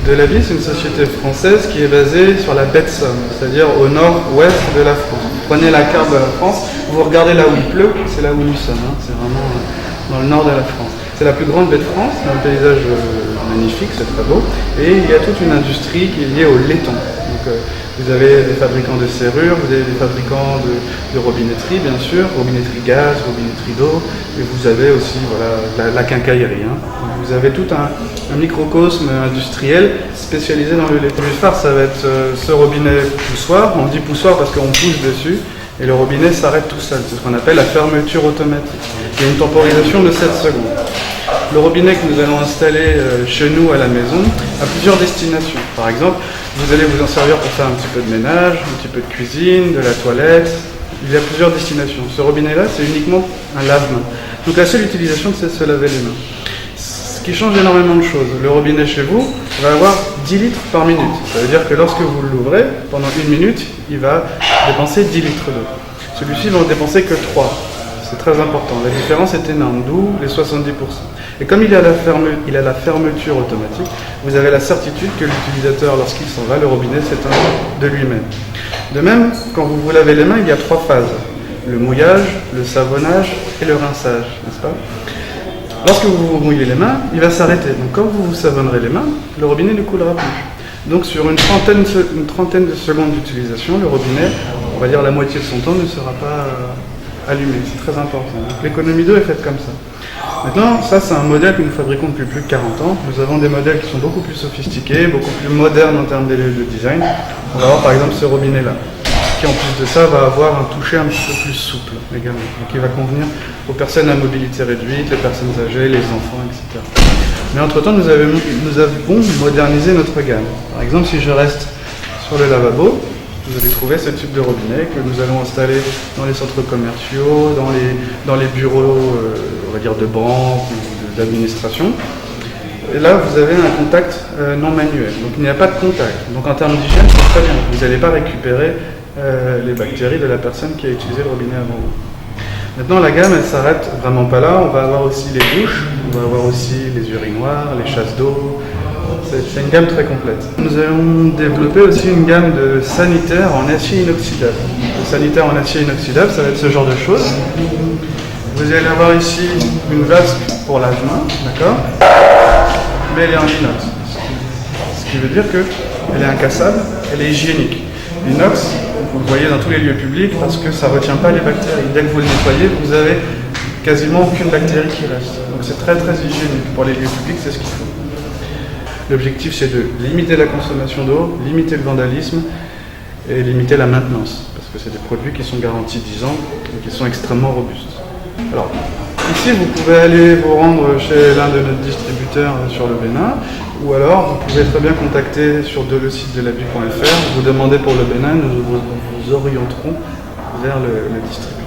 De la Vie, c'est une société française qui est basée sur la baie de Somme, c'est-à-dire au nord-ouest de la France. Vous prenez la carte de la France, vous regardez là où il pleut, c'est là où nous sommes, hein. C'est vraiment dans le nord de la France. C'est la plus grande baie de France, c'est un paysage magnifique, c'est très beau, et il y a toute une industrie qui est liée au laiton. Donc, vous avez des fabricants de serrures, vous avez des fabricants de robinetterie, bien sûr, robinetterie gaz, robinetterie d'eau, et vous avez aussi voilà, la quincaillerie. Hein. Vous avez tout un microcosme industriel spécialisé dans le lait. Le phare, ça va être ce robinet poussoir. On dit poussoir parce qu'on pousse dessus, et le robinet s'arrête tout seul. C'est ce qu'on appelle la fermeture automatique. Il y a une temporisation de 7 secondes. Le robinet que nous allons installer chez nous à la maison a plusieurs destinations. Par exemple, vous allez vous en servir pour faire un petit peu de ménage, un petit peu de cuisine, de la toilette. Il y a plusieurs destinations. Ce robinet-là, c'est uniquement un lave-mains. Donc la seule utilisation, c'est de se laver les mains. Ce qui change énormément de choses. Le robinet chez vous va avoir 10 litres par minute. Ça veut dire que lorsque vous l'ouvrez, pendant 1 minute, il va dépenser 10 litres d'eau. Celui-ci va en dépenser que 3. C'est très important. La différence est énorme, d'où les 70%. Et comme il a la fermeture automatique, vous avez la certitude que l'utilisateur, lorsqu'il s'en va, le robinet s'éteint de lui-même. De même, quand vous vous lavez les mains, il y a 3 phases. Le mouillage, le savonnage et le rinçage, n'est-ce pas? Lorsque vous vous mouillez les mains, il va s'arrêter. Donc quand vous vous savonnerez les mains, le robinet ne coulera plus. Donc sur une trentaine de secondes d'utilisation, le robinet, on va dire la moitié de son temps, ne sera pas allumé. C'est très important. Donc l'économie d'eau est faite comme ça. Maintenant, ça c'est un modèle que nous fabriquons depuis plus de 40 ans. Nous avons des modèles qui sont beaucoup plus sophistiqués, beaucoup plus modernes en termes de design. On va avoir par exemple ce robinet-là, qui en plus de ça va avoir un toucher un petit peu plus souple également. Donc il va convenir aux personnes à mobilité réduite, les personnes âgées, les enfants, etc. Mais entre-temps, nous avons modernisé notre gamme. Par exemple, si je reste sur le lavabo, vous allez trouver ce type de robinet que nous allons installer dans les centres commerciaux, dans les bureaux on va dire de banque ou d'administration. Et là, vous avez un contact non manuel. Donc il n'y a pas de contact. Donc en termes d'hygiène, c'est très bien. Vous n'allez pas récupérer les bactéries de la personne qui a utilisé le robinet avant vous. Maintenant, la gamme, elle s'arrête vraiment pas là. On va avoir aussi les douches, on va avoir aussi les urinoirs, les chasses d'eau. C'est une gamme très complète. Nous allons développer aussi une gamme de sanitaires en acier inoxydable. Le sanitaire en acier inoxydable, ça va être ce genre de choses. Vous allez avoir ici une vasque pour lave-mains, d'accord? Mais elle est en inox. Ce qui veut dire qu'elle est incassable, elle est hygiénique. L'inox, vous le voyez dans tous les lieux publics parce que ça ne retient pas les bactéries. Dès que vous le nettoyez, vous avez quasiment aucune bactérie qui reste. Donc c'est très très hygiénique. Pour les lieux publics, c'est ce qu'il faut. L'objectif, c'est de limiter la consommation d'eau, limiter le vandalisme et limiter la maintenance. Parce que c'est des produits qui sont garantis 10 ans et qui sont extrêmement robustes. Alors, ici, vous pouvez aller vous rendre chez l'un de nos distributeurs sur le Bénin, ou alors vous pouvez très bien contacter sur le site de lavie.fr, vous demandez pour le Bénin, nous vous orienterons vers le distributeur.